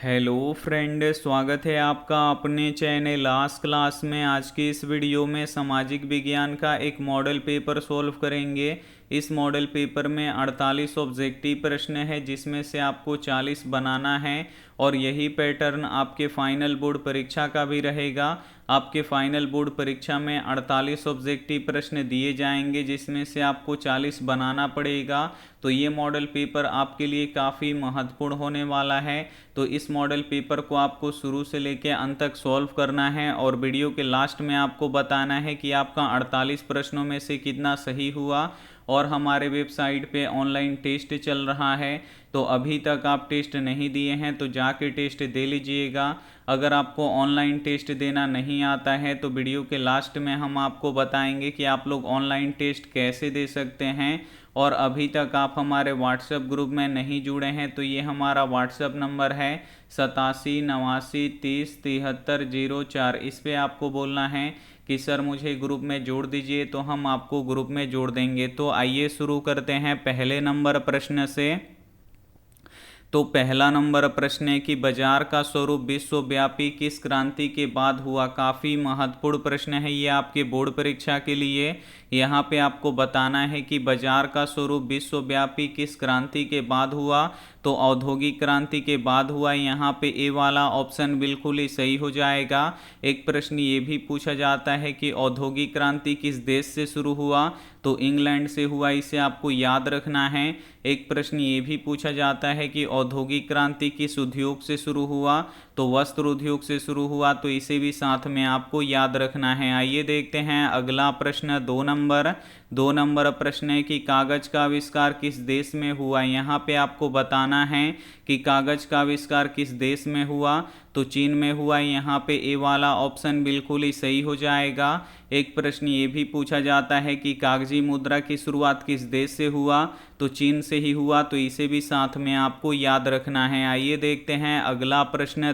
Hello friend, स्वागत है आपका अपने चैनल लास्ट क्लास में। आज की इस वीडियो में सामाजिक विज्ञान का एक मॉडल पेपर सॉल्व करेंगे। इस मॉडल पेपर में 48 ऑब्जेक्टिव प्रश्न है जिसमें से आपको 40 बनाना है और यही पैटर्न आपके फाइनल बोर्ड परीक्षा का भी रहेगा। आपके फाइनल बोर्ड परीक्षा में 48 ऑब्जेक्टिव प्रश्न दिए जाएंगे जिसमें से आपको 40 बनाना पड़ेगा। तो ये मॉडल पेपर आपके लिए काफ़ी महत्वपूर्ण होने वाला है। तो इस मॉडल पेपर को आपको शुरू से लेकर अंत तक सॉल्व करना है और वीडियो के लास्ट में आपको बताना है कि आपका 48 प्रश्नों में से कितना सही हुआ। और हमारे वेबसाइट पे ऑनलाइन टेस्ट चल रहा है, तो अभी तक आप टेस्ट नहीं दिए हैं तो जाके टेस्ट दे लीजिएगा। अगर आपको ऑनलाइन टेस्ट देना नहीं आता है तो वीडियो के लास्ट में हम आपको बताएंगे कि आप लोग ऑनलाइन टेस्ट कैसे दे सकते हैं। और अभी तक आप हमारे व्हाट्सएप ग्रुप में नहीं जुड़े हैं तो ये हमारा व्हाट्सएप नंबर है 87 89 30 73 04। इस पर आपको बोलना है कि सर मुझे ग्रुप में जोड़ दीजिए, तो हम आपको ग्रुप में जोड़ देंगे। तो आइए शुरू करते हैं पहले नंबर प्रश्न से। तो पहला नंबर प्रश्न है कि बाजार का स्वरूप विश्वव्यापी किस क्रांति के बाद हुआ। काफ़ी महत्वपूर्ण प्रश्न है ये आपके बोर्ड परीक्षा के लिए। यहाँ पे आपको बताना है कि बाजार का स्वरूप विश्वव्यापी किस क्रांति के बाद हुआ। तो औद्योगिक क्रांति के बाद हुआ। यहाँ पे ए वाला ऑप्शन बिल्कुल ही सही हो जाएगा। एक प्रश्न ये भी पूछा जाता है कि औद्योगिक क्रांति किस देश से शुरू हुआ। तो इंग्लैंड से हुआ, इसे आपको याद रखना है। एक प्रश्न ये भी पूछा जाता है कि औद्योगिक क्रांति किस उद्योग से शुरू हुआ। तो वस्त्र उद्योग से शुरू हुआ, तो इसे भी साथ में आपको याद रखना है। आइए देखते हैं अगला प्रश्न। दो नंबर प्रश्न है कि कागज का आविष्कार किस देश में हुआ। यहाँ पे आपको बताना है कि कागज का आविष्कार किस देश में हुआ। तो चीन में हुआ। यहाँ पे ए वाला ऑप्शन बिल्कुल ही सही हो जाएगा। एक प्रश्न ये भी पूछा जाता है कि कागजी मुद्रा की शुरुआत किस देश से हुआ। तो चीन से ही हुआ, तो इसे भी साथ में आपको याद रखना है। आइए देखते हैं अगला प्रश्न।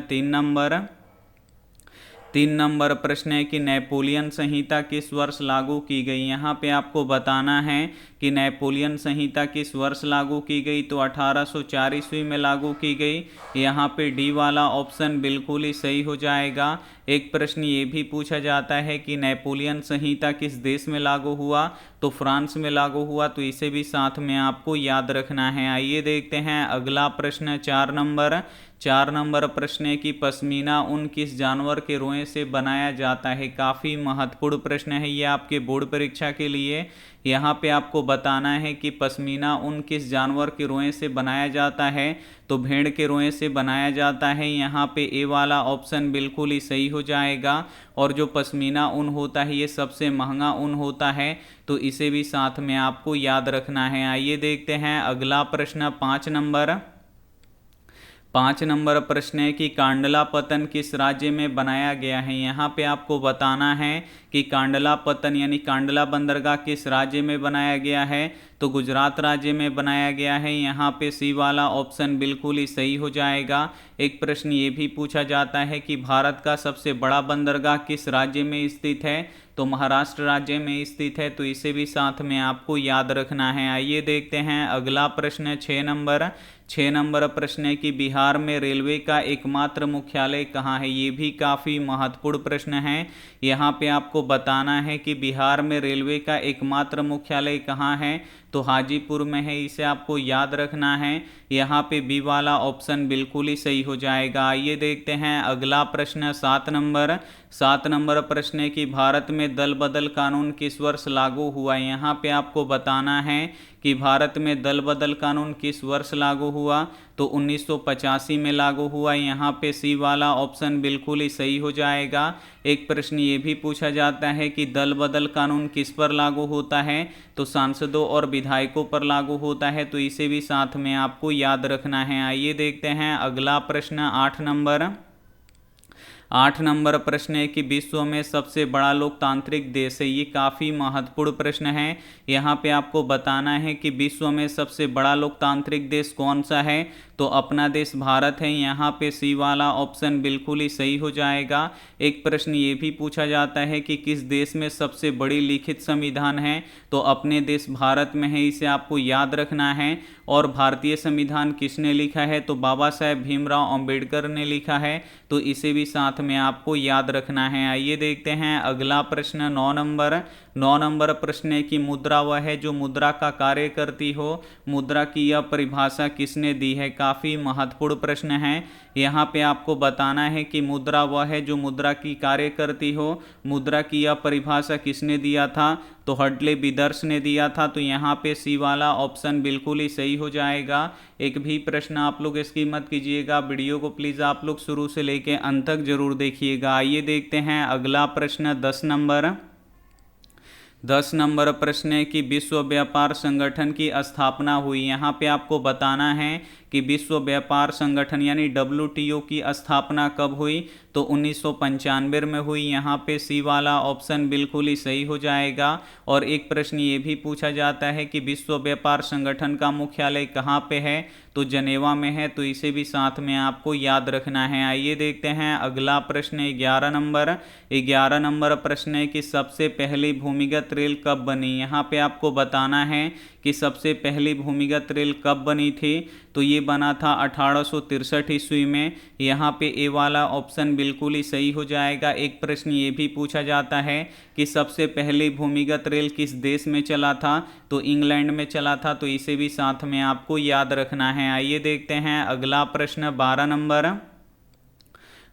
3 नंबर प्रश्न है कि नेपोलियन संहिता किस वर्ष लागू की गई। यहाँ पे आपको बताना है कि नेपोलियन संहिता किस वर्ष लागू की गई। तो 1804 ईस्वी में लागू की गई। यहाँ पे डी वाला ऑप्शन बिल्कुल ही सही हो जाएगा। एक प्रश्न ये भी पूछा जाता है कि नेपोलियन संहिता किस देश में लागू हुआ। तो फ्रांस में लागू हुआ, तो इसे भी साथ में आपको याद रखना है। आइए देखते हैं अगला प्रश्न। 4 नंबर प्रश्न है कि पश्मीना ऊन किस जानवर के रोए से बनाया जाता है। काफ़ी महत्वपूर्ण प्रश्न है ये आपके बोर्ड परीक्षा के लिए। यहाँ पे आपको बताना है कि पश्मीना ऊन किस जानवर के रोए से बनाया जाता है। तो भेड़ के रोए से बनाया जाता है। यहाँ पे ए वाला ऑप्शन बिल्कुल ही सही हो जाएगा। और जो पश्मीना ऊन होता है ये सबसे महंगा ऊन होता है, तो इसे भी साथ में आपको याद रखना है। आइए देखते हैं अगला प्रश्न। 5 नंबर प्रश्न है कि कांडला पतन किस राज्य में बनाया गया है। यहाँ पे आपको बताना है कि कांडला पतन यानी कांडला बंदरगाह किस राज्य में बनाया गया है। तो गुजरात राज्य में बनाया गया है। यहाँ पे सी वाला ऑप्शन बिल्कुल ही सही हो जाएगा। एक प्रश्न ये भी पूछा जाता है कि भारत का सबसे बड़ा बंदरगाह किस राज्य में स्थित है। तो महाराष्ट्र राज्य में स्थित है, तो इसे भी साथ में आपको याद रखना है। आइए देखते हैं अगला प्रश्न। 6 नंबर प्रश्न है कि बिहार में रेलवे का एकमात्र मुख्यालय कहाँ है। ये भी काफ़ी महत्वपूर्ण प्रश्न है। यहाँ पे आपको बताना है कि बिहार में रेलवे का एकमात्र मुख्यालय कहाँ है। तो हाजीपुर में है, इसे आपको याद रखना है। यहाँ पे बी वाला ऑप्शन बिल्कुल ही सही हो जाएगा। आइए देखते हैं अगला प्रश्न। 7 नंबर प्रश्न है कि भारत में दल बदल कानून किस वर्ष लागू हुआ। यहाँ पे आपको बताना है कि भारत में दल बदल कानून किस वर्ष लागू हुआ। तो 1985 में लागू हुआ। यहाँ पे सी वाला ऑप्शन बिल्कुल ही सही हो जाएगा। एक प्रश्न ये भी पूछा जाता है कि दल बदल कानून किस पर लागू होता है। तो सांसदों और विधायकों पर लागू होता है, तो इसे भी साथ में आपको याद रखना है। आइए देखते हैं अगला प्रश्न। 8 नंबर प्रश्न है कि विश्व में सबसे बड़ा लोकतांत्रिक देश है। ये काफ़ी महत्वपूर्ण प्रश्न है। यहाँ पे आपको बताना है कि विश्व में सबसे बड़ा लोकतांत्रिक देश कौन सा है। तो अपना देश भारत है, यहाँ पे सी वाला ऑप्शन बिल्कुल ही सही हो जाएगा। एक प्रश्न ये भी पूछा जाता है कि किस देश में सबसे बड़ी लिखित संविधान है, तो अपने देश भारत में है, इसे आपको याद रखना है। और भारतीय संविधान किसने लिखा है, तो बाबा साहेब भीमराव अंबेडकर ने लिखा है, तो इसे भी साथ में आपको याद रखना है। आइए देखते हैं अगला प्रश्न 9 नंबर प्रश्न है कि मुद्रा वह है जो मुद्रा का कार्य करती हो। मुद्रा की यह परिभाषा किसने दी है, काफ़ी महत्वपूर्ण प्रश्न है। यहाँ पे आपको बताना है कि मुद्रा वह है जो मुद्रा की कार्य करती हो। मुद्रा की यह परिभाषा किसने दिया था, तो हडले विदर्स ने दिया था। तो यहाँ पे सी वाला ऑप्शन बिल्कुल ही सही हो जाएगा। एक भी प्रश्न आप लोग इसकी मत कीजिएगा, वीडियो को प्लीज़ आप लोग शुरू से लेके अंत तक जरूर देखिएगा। आइए देखते हैं अगला प्रश्न 10 नंबर प्रश्न है कि विश्व व्यापार संगठन की स्थापना हुई। यहाँ पे आपको बताना है कि विश्व व्यापार संगठन यानी WTO की स्थापना कब हुई, तो 1995 में हुई। यहाँ पे सी वाला ऑप्शन बिल्कुल ही सही हो जाएगा। और एक प्रश्न ये भी पूछा जाता है कि विश्व व्यापार संगठन का मुख्यालय कहाँ पे है, तो जनेवा में है, तो इसे भी साथ में आपको याद रखना है। आइए देखते हैं अगला प्रश्न 11 नंबर प्रश्न है कि सबसे पहली भूमिगत रेल कब बनी। यहाँ पे आपको बताना है कि सबसे पहली भूमिगत रेल कब बनी थी, तो ये बना था 1863 ईस्वी में। यहाँ पे ए वाला ऑप्शन बिल्कुल ही सही हो जाएगा। एक प्रश्न ये भी पूछा जाता है कि सबसे पहली भूमिगत रेल किस देश में चला था, तो इंग्लैंड में चला था, तो इसे भी साथ में आपको याद रखना है। आइए देखते हैं अगला प्रश्न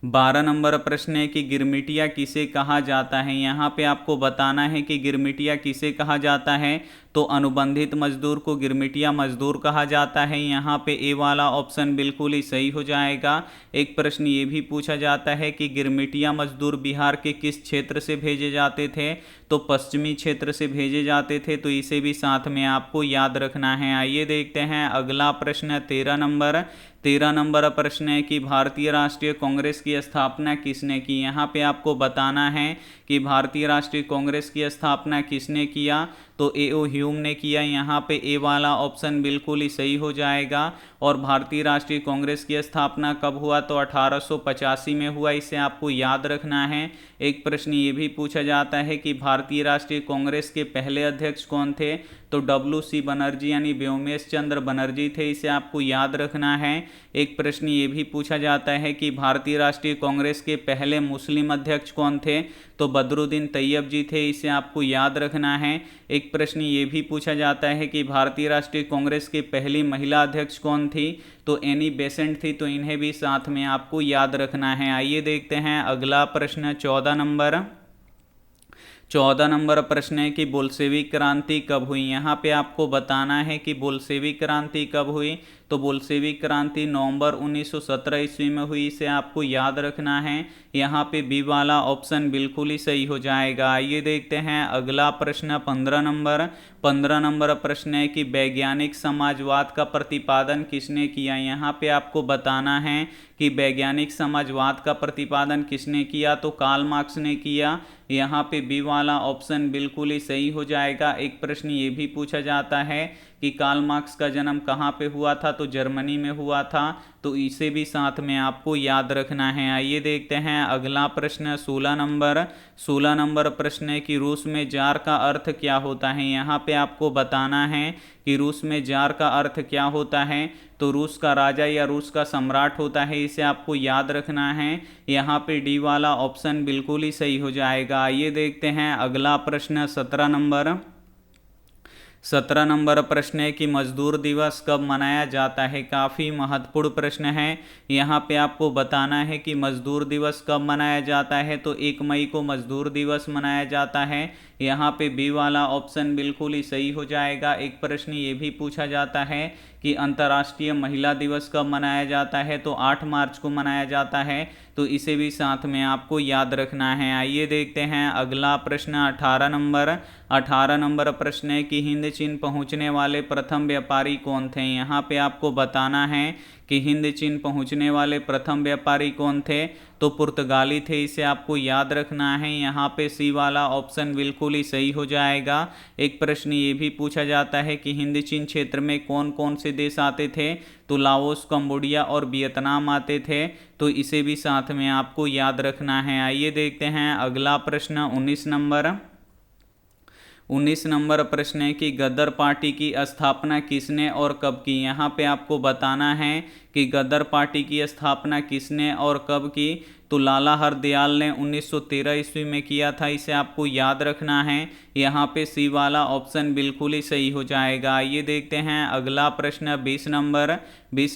12 नंबर प्रश्न है कि गिरमिटिया किसे कहा जाता है। यहाँ पे आपको बताना है कि गिरमिटिया किसे कहा जाता है, तो अनुबंधित मजदूर को गिरमिटिया मजदूर कहा जाता है। यहाँ पे ए वाला ऑप्शन बिल्कुल ही सही हो जाएगा। एक प्रश्न ये भी पूछा जाता है कि गिरमिटिया मजदूर बिहार के किस क्षेत्र से भेजे जाते थे, तो पश्चिमी क्षेत्र से भेजे जाते थे, तो इसे भी साथ में आपको याद रखना है। आइए देखते हैं अगला प्रश्न 13 नंबर प्रश्न है कि भारतीय राष्ट्रीय कांग्रेस की स्थापना किसने की। यहाँ पे आपको बताना है कि भारतीय राष्ट्रीय कांग्रेस की स्थापना किसने किया, तो A.O. ह्यूम ने किया। यहाँ पे ए वाला ऑप्शन बिल्कुल ही सही हो जाएगा। और भारतीय राष्ट्रीय कांग्रेस की स्थापना कब हुआ, तो 1885 में हुआ, इसे आपको याद रखना है। एक प्रश्न ये भी पूछा जाता है कि भारतीय राष्ट्रीय कांग्रेस के पहले अध्यक्ष कौन थे, तो WC बनर्जी यानी व्योमेश चंद्र बनर्जी थे, इसे आपको याद रखना है। एक प्रश्न ये भी पूछा जाता है कि भारतीय राष्ट्रीय कांग्रेस के पहले मुस्लिम अध्यक्ष कौन थे, तो बदरुद्दीन तैयब जी थे, इसे आपको याद रखना है। एक प्रश्न ये भी पूछा जाता है कि भारतीय राष्ट्रीय कांग्रेस की पहली महिला अध्यक्ष कौन थी, तो एनी बेसेंट थी, तो इन्हें भी साथ में आपको याद रखना है। आइए देखते हैं अगला प्रश्न 14 नंबर प्रश्न है कि बोल्शेविक क्रांति कब हुई। यहाँ पे आपको बताना है कि बोल्शेविक क्रांति कब हुई, तो बोल्शेविक क्रांति नवंबर 1917 ईस्वी में हुई, इसे आपको याद रखना है। यहाँ पे बी वाला ऑप्शन बिल्कुल ही सही हो जाएगा। आइए देखते हैं अगला प्रश्न 15 नंबर प्रश्न है कि वैज्ञानिक समाजवाद का प्रतिपादन किसने किया। यहाँ पे आपको बताना है कि वैज्ञानिक समाजवाद का प्रतिपादन किसने किया, तो कार्ल मार्क्स ने किया। यहाँ पे बी वाला ऑप्शन बिल्कुल ही सही हो जाएगा। एक प्रश्न ये भी पूछा जाता है कि कार्ल मार्क्स का जन्म कहाँ पे हुआ था, तो जर्मनी में हुआ था, तो इसे भी साथ में आपको याद रखना है। आइए देखते हैं अगला प्रश्न 16 नंबर प्रश्न है कि रूस में जार का अर्थ क्या होता है। यहाँ पे आपको बताना है कि रूस में जार का अर्थ क्या होता है, तो रूस का राजा या रूस का सम्राट होता है, इसे आपको याद रखना है। यहाँ पे डी वाला ऑप्शन बिल्कुल ही सही हो जाएगा। आइए देखते हैं अगला प्रश्न 17 नंबर प्रश्न है कि मजदूर दिवस कब मनाया जाता है। काफ़ी महत्वपूर्ण प्रश्न है। यहाँ पे आपको बताना है कि मजदूर दिवस कब मनाया जाता है, तो 1 मई को मजदूर दिवस मनाया जाता है। यहाँ पे बी वाला ऑप्शन बिल्कुल ही सही हो जाएगा। एक प्रश्न ये भी पूछा जाता है कि अंतर्राष्ट्रीय महिला दिवस कब मनाया जाता है, तो 8 मार्च को मनाया जाता है, तो इसे भी साथ में आपको याद रखना है। आइए देखते हैं अगला प्रश्न 18 नंबर प्रश्न है कि हिंद चीन पहुंचने वाले प्रथम व्यापारी कौन थे। यहाँ पे आपको बताना है कि हिंद चीन पहुंचने वाले प्रथम व्यापारी कौन थे, तो पुर्तगाली थे। इसे आपको याद रखना है। यहाँ पे सी वाला ऑप्शन बिल्कुल ही सही हो जाएगा। एक प्रश्न ये भी पूछा जाता है कि हिंद चीन क्षेत्र में कौन कौन से देश आते थे, तो लाओस, कंबोडिया और वियतनाम आते थे। तो इसे भी साथ में आपको याद रखना है। आइए देखते हैं अगला प्रश्न 19 नंबर प्रश्न है कि गदर पार्टी की स्थापना किसने और कब की। यहाँ पे आपको बताना है कि गदर पार्टी की स्थापना किसने और कब की, तो लाला हरदयाल ने 1913 ईस्वी में किया था। इसे आपको याद रखना है। यहाँ पे सी वाला ऑप्शन बिल्कुल ही सही हो जाएगा। ये देखते हैं अगला प्रश्न 20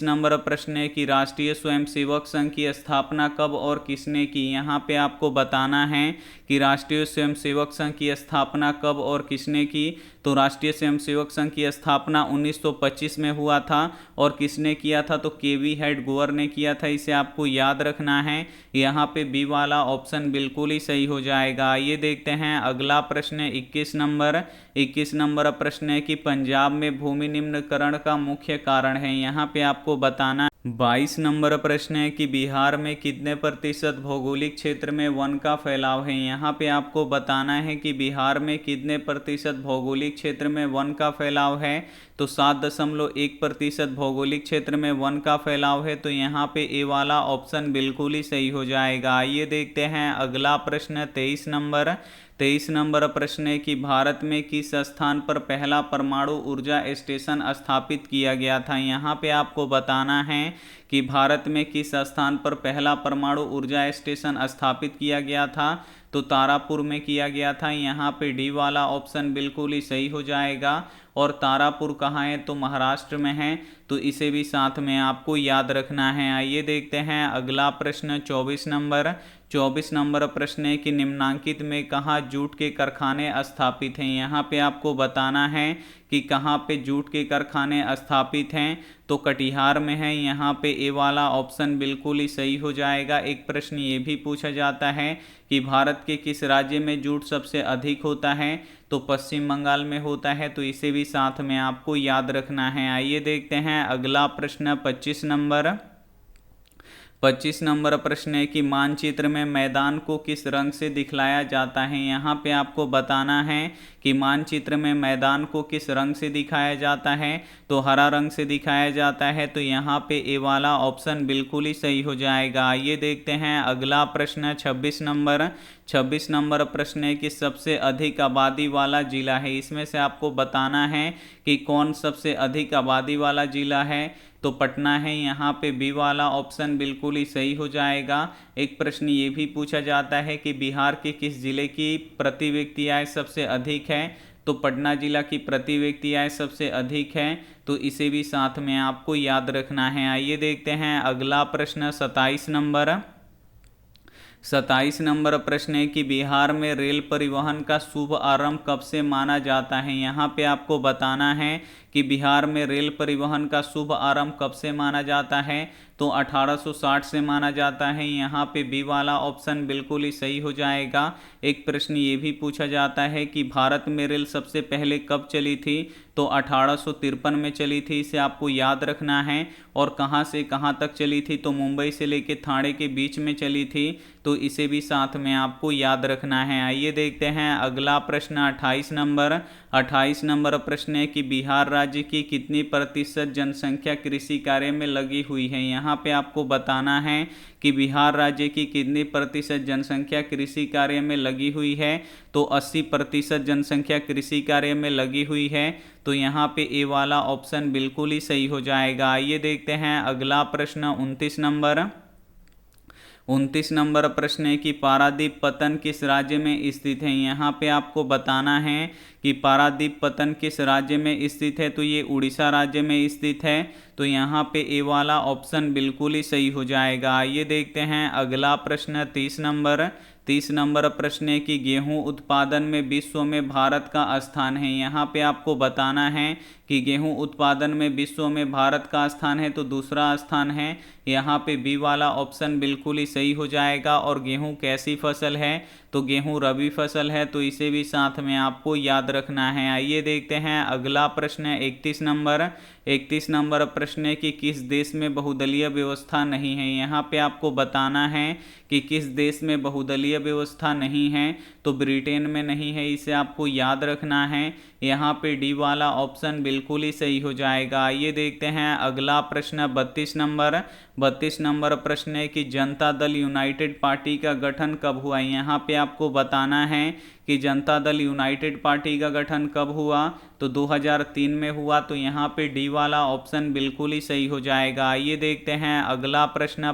नंबर प्रश्न है कि राष्ट्रीय स्वयंसेवक संघ की स्थापना कब और किसने की। यहाँ पे आपको बताना है कि राष्ट्रीय स्वयंसेवक संघ की स्थापना कब और किसने की। तो राष्ट्रीय स्वयंसेवक संघ की स्थापना 1925 में हुआ था और किसने किया था, तो केवी हेडगोवर ने किया था। इसे आपको याद रखना है। यहाँ पे बी वाला ऑप्शन बिल्कुल ही सही हो जाएगा। ये देखते हैं अगला प्रश्न 21 नंबर प्रश्न है कि पंजाब में भूमि निम्नीकरण का मुख्य कारण है। यहाँ पे आपको बताना 22 नंबर प्रश्न है कि बिहार में कितने प्रतिशत भौगोलिक क्षेत्र में वन का फैलाव है। यहाँ पे आपको बताना है कि बिहार में कितने प्रतिशत भौगोलिक क्षेत्र में वन का फैलाव है, तो 7.1% भौगोलिक क्षेत्र में वन का फैलाव है। तो यहाँ पे ए वाला ऑप्शन बिल्कुल ही सही हो जाएगा। आइए देखते हैं अगला प्रश्न 23 नंबर प्रश्न है कि भारत में किस स्थान पर पहला परमाणु ऊर्जा स्टेशन स्थापित किया गया था। यहाँ पे आपको बताना है कि भारत में किस स्थान पर पहला परमाणु ऊर्जा स्टेशन स्थापित किया गया था, तो तारापुर में किया गया था। यहाँ पे डी वाला ऑप्शन बिल्कुल ही सही हो जाएगा। और तारापुर कहाँ है, तो महाराष्ट्र में है। तो इसे भी साथ में आपको याद रखना है। आइए देखते हैं अगला प्रश्न 24 नंबर प्रश्न है कि निम्नांकित में कहाँ जूट के कारखाने स्थापित हैं। यहाँ पे आपको बताना है कि कहाँ पे जूट के कारखाने स्थापित हैं, तो कटिहार में है। यहाँ पे ए वाला ऑप्शन बिल्कुल ही सही हो जाएगा। एक प्रश्न ये भी पूछा जाता है कि भारत के किस राज्य में जूट सबसे अधिक होता है, तो पश्चिम बंगाल में होता है। तो इसे भी साथ में आपको याद रखना है। आइए देखते हैं अगला प्रश्न 25 नंबर प्रश्न है कि मानचित्र में मैदान को किस रंग से दिखलाया जाता है। यहाँ पे आपको बताना है कि मानचित्र में मैदान को किस रंग से दिखाया जाता है, तो हरा रंग से दिखाया जाता है। तो यहाँ पे ए वाला ऑप्शन बिल्कुल ही सही हो जाएगा। ये देखते हैं अगला प्रश्न 26 नंबर प्रश्न है कि सबसे अधिक आबादी वाला जिला है। इसमें से आपको बताना है कि कौन सबसे अधिक आबादी वाला जिला है, तो पटना है। यहाँ पे बी वाला ऑप्शन बिल्कुल ही सही हो जाएगा। एक प्रश्न ये भी पूछा जाता है कि बिहार के किस जिले की प्रति व्यक्ति आय सबसे अधिक है, तो पटना जिला की प्रति व्यक्ति आय सबसे अधिक है। तो इसे भी साथ में आपको याद रखना है। आइए देखते हैं अगला प्रश्न 27 नंबर प्रश्न है कि बिहार में रेल परिवहन का शुभ आरंभ कब से माना जाता है। यहाँ पे आपको बताना है कि बिहार में रेल परिवहन का शुभ आरंभ कब से माना जाता है, तो 1860 से माना जाता है। यहाँ पे बी वाला ऑप्शन बिल्कुल ही सही हो जाएगा। एक प्रश्न ये भी पूछा जाता है कि भारत में रेल सबसे पहले कब चली थी, तो 1853 में चली थी। इसे आपको याद रखना है। और कहाँ से कहाँ तक चली थी, तो मुंबई से लेके ठाणे के बीच में चली थी। तो इसे भी साथ में आपको याद रखना है। आइए देखते हैं अगला प्रश्न 28 नंबर प्रश्न है कि बिहार राज्य की कितनी प्रतिशत जनसंख्या कृषि कार्य में लगी हुई है। यहाँ पे आपको बताना है कि बिहार राज्य की कितनी प्रतिशत जनसंख्या कृषि कार्य में लगी हुई है, तो 80% जनसंख्या कृषि कार्य में लगी हुई है। तो यहाँ पे ए वाला ऑप्शन बिल्कुल ही सही हो जाएगा। आइए देखते हैं अगला प्रश्न 29 नंबर प्रश्न है कि पारादीप पतन किस राज्य में स्थित है। यहाँ पे आपको बताना है कि पारादीप पतन किस राज्य में स्थित है, तो ये उड़ीसा राज्य में स्थित है। तो यहाँ पे ए वाला ऑप्शन बिल्कुल ही सही हो जाएगा। आइए देखते हैं अगला प्रश्न 30 नंबर प्रश्न है कि गेहूं उत्पादन में विश्व में भारत का स्थान है। यहाँ पे आपको बताना है कि गेहूं उत्पादन में विश्व में भारत का स्थान है, तो दूसरा स्थान है। यहाँ पे बी वाला ऑप्शन बिल्कुल ही सही हो जाएगा। और गेहूं कैसी फसल है, तो गेहूं रबी फसल है। तो इसे भी साथ में आपको याद रखना है। आइए देखते हैं अगला प्रश्न 31 नंबर प्रश्न है कि किस देश में बहुदलीय व्यवस्था नहीं है। यहाँ पे आपको बताना है कि किस देश में बहुदलीय व्यवस्था नहीं है, तो ब्रिटेन में नहीं है, इसे आपको याद रखना है। यहाँ पे डी वाला ऑप्शन बिल्कुल ही सही हो जाएगा। आइए देखते हैं अगला प्रश्न 32 नंबर प्रश्न है कि जनता दल यूनाइटेड पार्टी का गठन कब हुआ। यहाँ पे आपको बताना है कि जनता दल यूनाइटेड पार्टी का गठन कब हुआ, तो 2003 में हुआ। तो यहाँ पे डी वाला ऑप्शन बिल्कुल ही सही हो जाएगा। आइए देखते हैं अगला प्रश्न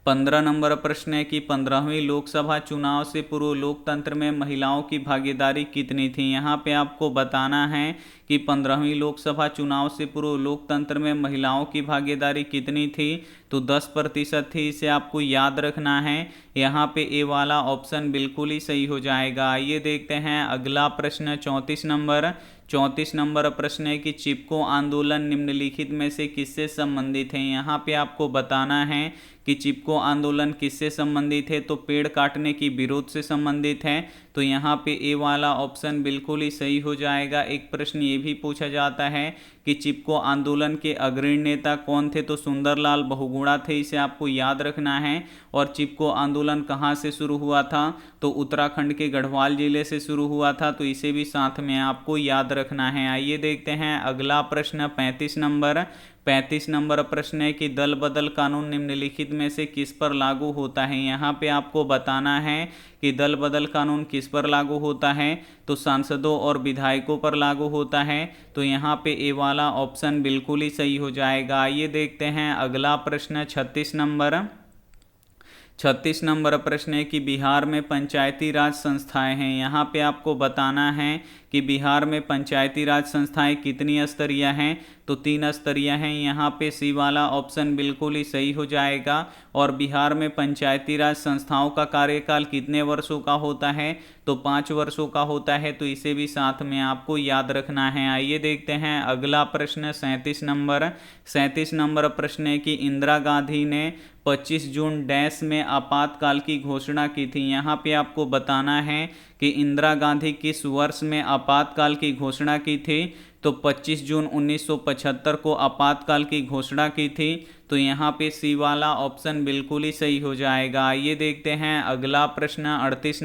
15 नंबर प्रश्न है कि 15वीं लोकसभा चुनाव से पूर्व लोकतंत्र में महिलाओं की भागीदारी कितनी थी। यहाँ पे आपको बताना है कि 15वीं लोकसभा चुनाव से पूर्व लोकतंत्र में महिलाओं की भागीदारी कितनी थी, तो 10% थी, इसे आपको याद रखना है। यहाँ पे ए वाला ऑप्शन बिल्कुल ही सही हो जाएगा। आइए देखते हैं अगला प्रश्न 34 नंबर प्रश्न है कि चिपको आंदोलन निम्नलिखित में से किससे संबंधित है। यहाँ पे आपको बताना है कि चिपको आंदोलन किससे संबंधित है, तो पेड़ काटने की विरोध से संबंधित है। तो यहाँ पे ए वाला ऑप्शन बिल्कुल ही सही हो जाएगा। एक प्रश्न ये भी पूछा जाता है कि चिपको आंदोलन के अग्रणी नेता कौन थे, तो सुंदरलाल बहुगुणा थे, इसे आपको याद रखना है। और चिपको आंदोलन कहाँ से शुरू हुआ था, तो उत्तराखंड के गढ़वाल जिले से शुरू हुआ था, तो इसे भी साथ में आपको याद रखना है। आइए देखते हैं अगला प्रश्न 35 नंबर प्रश्न है कि दल बदल कानून निम्नलिखित में से किस पर लागू होता है। यहाँ पे आपको बताना है कि दल बदल कानून किस पर लागू होता है, तो सांसदों और विधायकों पर लागू होता है। तो यहाँ पे ए वाला ऑप्शन बिल्कुल ही सही हो जाएगा। आइए देखते हैं अगला प्रश्न 36 नंबर प्रश्न है कि बिहार में पंचायती राज संस्थाएं हैं। यहाँ पे आपको बताना है कि बिहार में पंचायती राज संस्थाएं कितनी स्तरीय हैं, तो 3 स्तरीय हैं। यहाँ पे सी वाला ऑप्शन बिल्कुल ही सही हो जाएगा। और बिहार में पंचायती राज संस्थाओं का कार्यकाल कितने वर्षों का होता है, तो 5 वर्षों का होता है, तो इसे भी साथ में आपको याद रखना है। आइए देखते हैं अगला प्रश्न 37 नंबर प्रश्न है कि इंदिरा गांधी ने 25 जून डैश में आपातकाल की घोषणा की थी। यहाँ पे आपको बताना है कि इंदिरा गांधी किस वर्ष में आपातकाल की घोषणा की थी, तो 25 जून 1975 को आपातकाल की घोषणा की थी। तो यहाँ पे सी वाला ऑप्शन बिल्कुल ही सही हो जाएगा। आइए देखते हैं अगला प्रश्न 38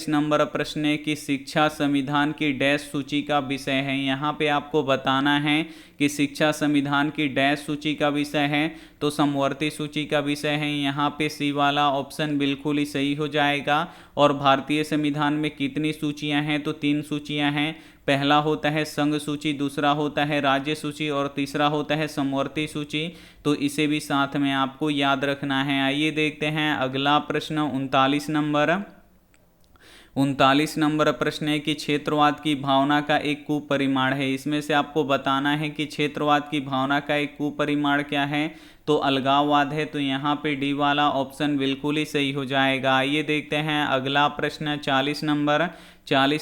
नंबर प्रश्न है कि शिक्षा संविधान की डैश सूची का विषय है। यहाँ पे आपको बताना है कि शिक्षा संविधान की डैश सूची का विषय है, तो समवर्ती सूची का विषय है। यहाँ पे सी वाला ऑप्शन बिल्कुल ही सही हो जाएगा। और भारतीय संविधान में कितनी सूचियाँ हैं, तो 3 सूचियाँ हैं। पहला होता है संघ सूची, दूसरा होता है राज्य सूची और तीसरा होता है समवर्ती सूची। तो इसे भी साथ में आपको याद रखना है। आइए देखते हैं अगला प्रश्न 39 नंबर प्रश्न है कि क्षेत्रवाद की भावना का एक कुपरिमाण है। इसमें से आपको बताना है कि क्षेत्रवाद की भावना का एक कुपरिमाण क्या है, तो अलगाववाद है। तो यहाँ पे डी वाला ऑप्शन बिल्कुल ही सही हो जाएगा। आइए देखते हैं अगला प्रश्न 40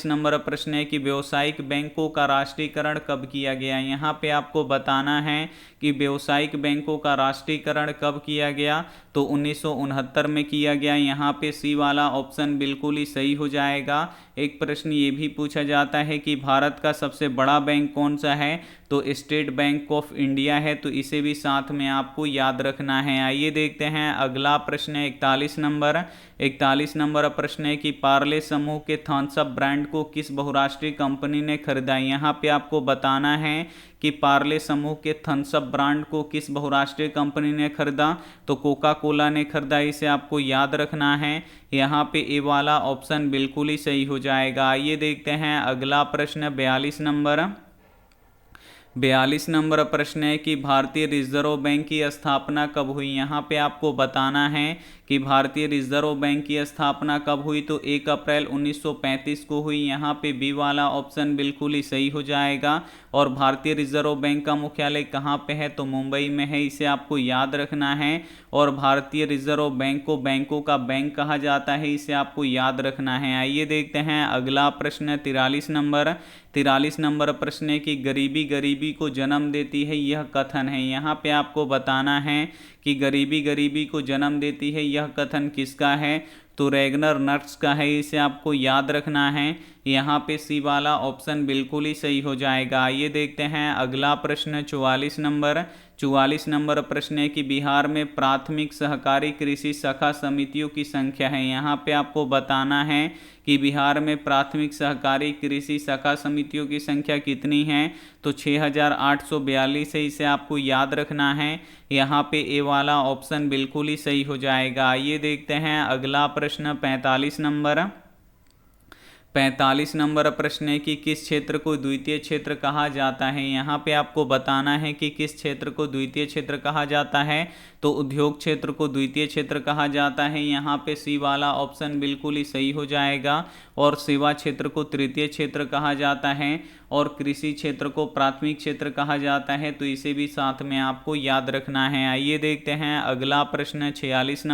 नंबर प्रश्न है कि व्यावसायिक बैंकों का राष्ट्रीयकरण कब किया गया। यहाँ पे आपको बताना है कि व्यावसायिक बैंकों का राष्ट्रीयकरण कब किया गया, तो 1969 में किया गया। यहाँ पे सी वाला ऑप्शन बिल्कुल ही सही हो जाएगा। एक प्रश्न ये भी पूछा जाता है कि भारत का सबसे बड़ा बैंक कौन सा है, तो स्टेट बैंक ऑफ इंडिया है। तो इसे भी साथ में आपको याद रखना है। आइए देखते हैं अगला प्रश्न 41 नंबर प्रश्न है कि पार्ले समूह के थम्स अप ब्रांड को किस बहुराष्ट्रीय कंपनी ने खरीदा। यहाँ पे आपको बताना है कि पार्ले समूह के थम्स अप ब्रांड को किस बहुराष्ट्रीय कंपनी ने खरीदा, तो कोका कोला ने खरीदा, इसे आपको याद रखना है। यहाँ पे ए वाला ऑप्शन बिल्कुल ही सही हो जाएगा। आइए देखते हैं अगला प्रश्न 42 नंबर प्रश्न है कि भारतीय रिजर्व बैंक की स्थापना कब हुई। यहाँ पे आपको बताना है कि भारतीय रिजर्व बैंक की स्थापना कब हुई, तो 1 अप्रैल 1935 को हुई। यहाँ पे बी वाला ऑप्शन बिल्कुल ही सही हो जाएगा। और भारतीय रिजर्व बैंक का मुख्यालय कहाँ पे है, तो मुंबई में है, इसे आपको याद रखना है। और भारतीय रिजर्व बैंक को बैंकों का बैंक कहा जाता है, इसे आपको याद रखना है। आइए देखते हैं अगला प्रश्न 43 43 नंबर प्रश्न है कि गरीबी गरीबी को जन्म देती है, यह कथन है। यहाँ पे आपको बताना है कि गरीबी गरीबी को जन्म देती है, यह कथन किसका है? तो रैगनर नर्स का है, इसे आपको याद रखना है। यहाँ पे सी वाला ऑप्शन बिल्कुल ही सही हो जाएगा। आइए देखते हैं अगला प्रश्न 44 नंबर प्रश्न है कि बिहार में प्राथमिक सहकारी कृषि शाखा समितियों की संख्या है। यहाँ पे आपको बताना है कि बिहार में प्राथमिक सहकारी कृषि शाखा समितियों की संख्या कितनी है? तो 6842 है, इसे आपको याद रखना है। यहाँ पे ए वाला ऑप्शन बिल्कुल ही सही हो जाएगा। आइए देखते हैं अगला प्रश्न 45 नंबर प्रश्न है कि किस क्षेत्र को द्वितीय क्षेत्र कहा जाता है। यहाँ पे आपको बताना है कि किस क्षेत्र को द्वितीय क्षेत्र कहा जाता है। तो उद्योग क्षेत्र को द्वितीय क्षेत्र कहा जाता है। यहाँ पे सी वाला ऑप्शन बिल्कुल ही सही हो जाएगा। और सेवा क्षेत्र को तृतीय क्षेत्र कहा जाता है और कृषि क्षेत्र को प्राथमिक क्षेत्र कहा जाता है। तो इसे भी साथ में आपको याद रखना है। आइए देखते हैं अगला प्रश्न 46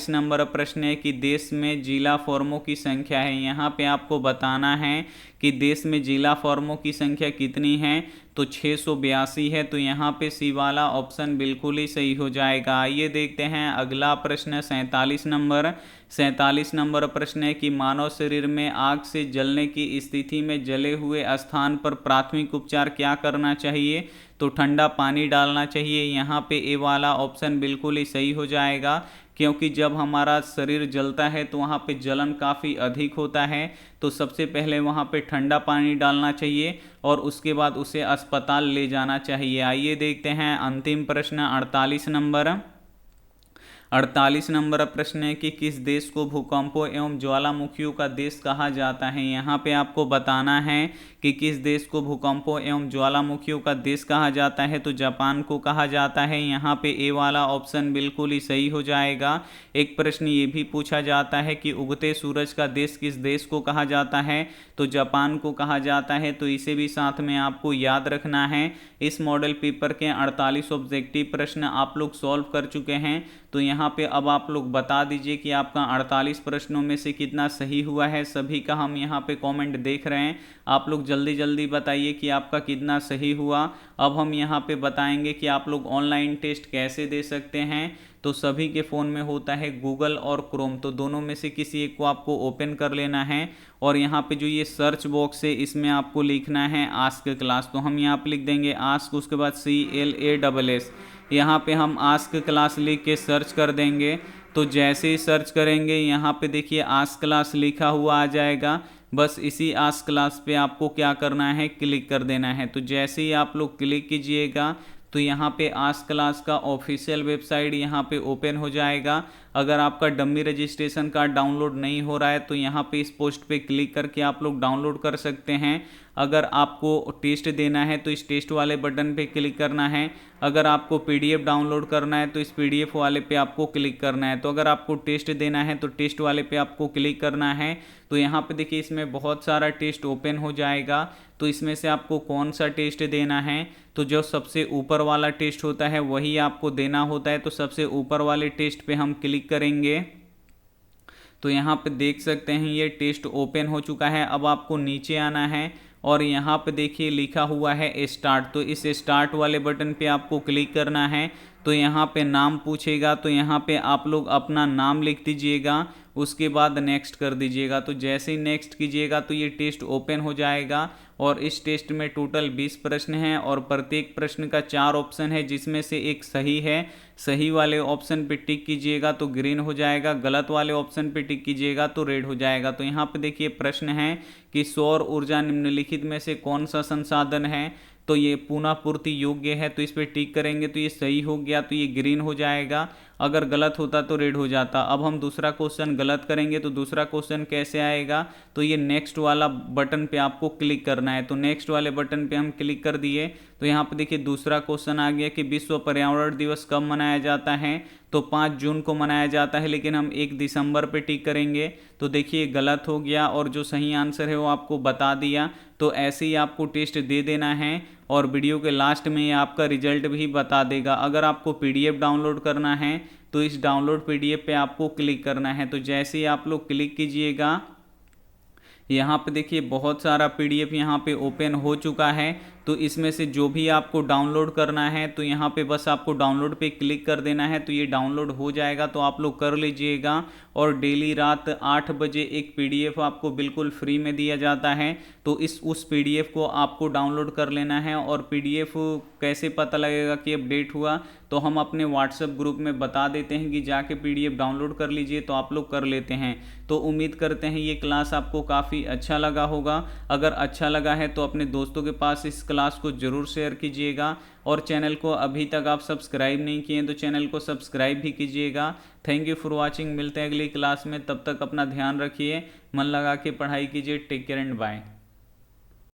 नंबर प्रश्न है कि देश में जिला फॉर्मों की संख्या है। यहाँ पे आपको बताना है कि देश में जिला फॉर्मों की संख्या कितनी है? तो 682 है। तो यहाँ पे सी वाला ऑप्शन बिल्कुल ही सही हो जाएगा। आइए देखते हैं अगला प्रश्न 47 नंबर प्रश्न है कि मानव शरीर में आग से जलने की स्थिति में जले हुए स्थान पर प्राथमिक उपचार क्या करना चाहिए? तो ठंडा पानी डालना चाहिए। यहाँ पे ए वाला ऑप्शन बिल्कुल ही सही हो जाएगा, क्योंकि जब हमारा शरीर जलता है तो वहाँ पे जलन काफ़ी अधिक होता है। तो सबसे पहले वहाँ पे ठंडा पानी डालना चाहिए और उसके बाद उसे अस्पताल ले जाना चाहिए। आइए देखते हैं अंतिम प्रश्न 48 नंबर प्रश्न है कि किस देश को भूकंपों एवं ज्वालामुखियों का देश कहा जाता है। यहाँ पे आपको बताना है कि किस देश को भूकंपों एवं ज्वालामुखियों का देश कहा जाता है। तो जापान को कहा जाता है। यहाँ पे ए वाला ऑप्शन बिल्कुल ही सही हो जाएगा। एक प्रश्न ये भी पूछा जाता है कि उगते सूरज का देश किस देश को कहा जाता है? तो जापान को कहा जाता है। तो इसे भी साथ में आपको याद रखना है। इस मॉडल पेपर के 48 ऑब्जेक्टिव प्रश्न आप लोग सॉल्व कर चुके हैं। तो यहाँ पे अब आप लोग बता दीजिए कि आपका 48 प्रश्नों में से कितना सही हुआ है। सभी का हम यहाँ पे कमेंट देख रहे हैं। आप लोग जल्दी जल्दी बताइए कि आपका कितना सही हुआ। अब हम यहाँ पे बताएंगे कि आप लोग ऑनलाइन टेस्ट कैसे दे सकते हैं। तो सभी के फ़ोन में होता है गूगल और क्रोम, तो दोनों में से किसी एक को आपको ओपन कर लेना है और यहाँ पे जो ये सर्च बॉक्स है इसमें आपको लिखना है आस्क क्लास। तो हम यहाँ पे लिख देंगे आस्क, उसके बाद CLASS। यहाँ पे हम आस्क क्लास लिख के सर्च कर देंगे। तो जैसे ही सर्च करेंगे यहाँ पे देखिए आस्क क्लास लिखा हुआ आ जाएगा। बस इसी आस्क क्लास पे आपको क्या करना है, क्लिक कर देना है। तो जैसे ही आप लोग क्लिक कीजिएगा तो यहाँ पे आस्क क्लास का ऑफिशियल वेबसाइट यहाँ पे ओपन हो जाएगा। अगर आपका डमी रजिस्ट्रेशन कार्ड डाउनलोड नहीं हो रहा है तो यहाँ पे इस पोस्ट पे क्लिक करके आप लोग डाउनलोड कर सकते हैं। अगर आपको टेस्ट देना है तो इस टेस्ट वाले बटन पे क्लिक करना है। अगर आपको PDF डाउनलोड करना है तो इस PDF वाले पे आपको क्लिक करना है। तो अगर आपको टेस्ट देना है तो टेस्ट वाले पे आपको क्लिक करना है। तो यहाँ पे देखिए इसमें बहुत सारा टेस्ट ओपन हो जाएगा। तो इसमें से आपको कौन सा टेस्ट देना है? तो जो सबसे ऊपर वाला टेस्ट होता है वही आपको देना होता है। तो सबसे ऊपर वाले टेस्ट पे हम क्लिक करेंगे। तो यहाँ पे देख सकते हैं ये टेस्ट ओपन हो चुका है। अब आपको नीचे आना है और यहाँ पे देखिए लिखा हुआ है स्टार्ट। तो इस स्टार्ट वाले बटन पे आपको क्लिक करना है। तो यहाँ पे नाम पूछेगा, तो यहाँ पे आप लोग अपना नाम लिख दीजिएगा, उसके बाद नेक्स्ट कर दीजिएगा। तो जैसे ही नेक्स्ट कीजिएगा तो ये टेस्ट ओपन हो जाएगा। और इस टेस्ट में टोटल 20 प्रश्न हैं और प्रत्येक प्रश्न का 4 ऑप्शन है, जिसमें से एक सही है। सही वाले ऑप्शन पे टिक कीजिएगा तो ग्रीन हो जाएगा, गलत वाले ऑप्शन पे टिक कीजिएगा तो रेड हो जाएगा। तो यहाँ पे देखिए प्रश्न है कि सौर ऊर्जा निम्नलिखित में से कौन सा संसाधन है? तो ये पुनः पूर्ति योग्य है। तो इस पर टिक करेंगे तो ये सही हो गया, तो ये ग्रीन हो जाएगा। अगर गलत होता तो रेड हो जाता। अब हम दूसरा क्वेश्चन गलत करेंगे तो दूसरा क्वेश्चन कैसे आएगा? तो ये नेक्स्ट वाला बटन पे आपको क्लिक करना है। तो नेक्स्ट वाले बटन पे हम क्लिक कर दिए तो यहाँ पे देखिए दूसरा क्वेश्चन आ गया कि विश्व पर्यावरण दिवस कब मनाया जाता है? तो 5 जून को मनाया जाता है, लेकिन हम 1 दिसंबर पे टिक करेंगे। तो देखिए गलत हो गया और जो सही आंसर है वो आपको बता दिया। तो ऐसे ही आपको टेस्ट दे देना है और वीडियो के लास्ट में ये आपका रिजल्ट भी बता देगा। अगर आपको PDF डाउनलोड करना है तो इस डाउनलोड PDF पे आपको क्लिक करना है। तो जैसे ही आप लोग क्लिक कीजिएगा यहाँ पे देखिए बहुत सारा पीडीएफ यहाँ पे ओपन हो चुका है। तो इसमें से जो भी आपको डाउनलोड करना है तो यहाँ पे बस आपको डाउनलोड पे क्लिक कर देना है, तो ये डाउनलोड हो जाएगा, तो आप लोग कर लीजिएगा। और डेली रात 8 बजे एक पीडीएफ आपको बिल्कुल फ्री में दिया जाता है, तो उस पीडीएफ को आपको डाउनलोड कर लेना है। और पीडीएफ कैसे पता लगेगा कि अपडेट हुआ, तो हम अपने व्हाट्सएप ग्रुप में बता देते हैं कि जाके पीडीएफ डाउनलोड कर लीजिए, तो आप लोग कर लेते हैं। तो उम्मीद करते हैं ये क्लास आपको काफ़ी अच्छा लगा होगा। अगर अच्छा लगा है तो अपने दोस्तों के पास इस क्लास को ज़रूर शेयर कीजिएगा। और चैनल को अभी तक आप सब्सक्राइब नहीं किए तो चैनल को सब्सक्राइब भी कीजिएगा। Thank you for watching. मिलते हैं अगली क्लास में, तब तक अपना ध्यान रखिए, मन लगा के पढ़ाई कीजिए। Take care and bye.